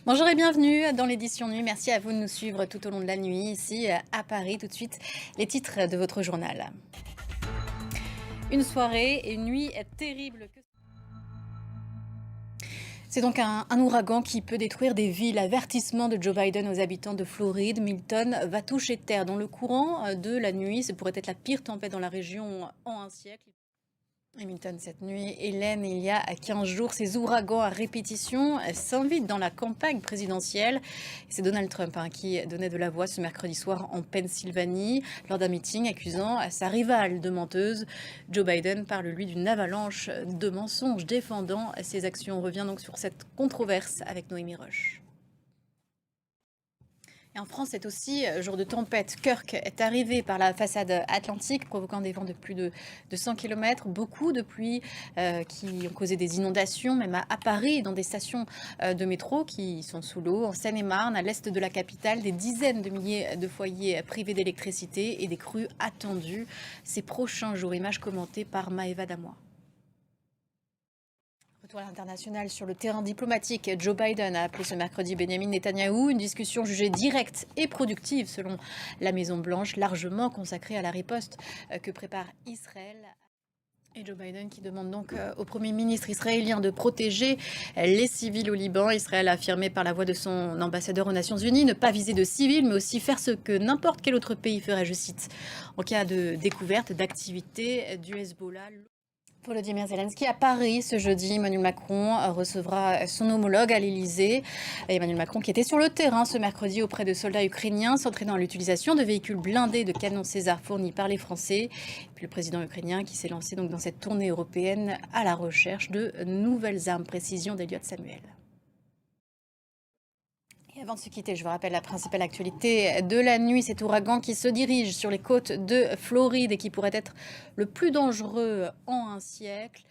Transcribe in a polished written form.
Bonjour et bienvenue dans l'édition nuit. Merci à vous de nous suivre tout au long de la nuit ici à Paris. Tout de suite, les titres de votre journal. Une soirée et une nuit terrible. C'est donc un ouragan qui peut détruire des villes. Avertissement de Joe Biden aux habitants de Floride. Milton va toucher terre dans le courant de la nuit. Ce pourrait être la pire tempête dans la région en un siècle. Hamilton cette nuit, Hélène, il y a 15 jours, ces ouragans à répétition s'invitent dans la campagne présidentielle. C'est Donald Trump qui donnait de la voix ce mercredi soir en Pennsylvanie lors d'un meeting accusant sa rivale de menteuse. Joe Biden parle lui d'une avalanche de mensonges défendant ses actions. On revient donc sur cette controverse avec Noémie Roche. Et en France, c'est aussi jour de tempête. Kirk est arrivé par la façade atlantique, provoquant des vents de plus de 100 km. Beaucoup de pluie qui ont causé des inondations, même à Paris, dans des stations de métro qui sont sous l'eau. En Seine-et-Marne, à l'est de la capitale, des dizaines de milliers de foyers privés d'électricité et des crues attendues ces prochains jours. Images commentées par Maëva Damois. Retour à l'international sur le terrain diplomatique. Joe Biden a appelé ce mercredi Benjamin Netanyahou, une discussion jugée directe et productive selon la Maison-Blanche, largement consacrée à la riposte que prépare Israël. Et Joe Biden qui demande donc au Premier ministre israélien de protéger les civils au Liban. Israël a affirmé par la voix de son ambassadeur aux Nations Unies ne pas viser de civils, mais aussi faire ce que n'importe quel autre pays ferait, je cite, en cas de découverte d'activité du Hezbollah. Volodymyr Zelensky à Paris ce jeudi. Emmanuel Macron recevra son homologue à l'Élysée. Emmanuel Macron qui était sur le terrain ce mercredi auprès de soldats ukrainiens, s'entraînant à l'utilisation de véhicules blindés de canons César fournis par les Français. Puis le président ukrainien qui s'est lancé donc dans cette tournée européenne à la recherche de nouvelles armes. Précision d'Eliott Samuel. Et avant de se quitter, je vous rappelle la principale actualité de la nuit. Cet ouragan qui se dirige sur les côtes de Floride et qui pourrait être le plus dangereux en un siècle.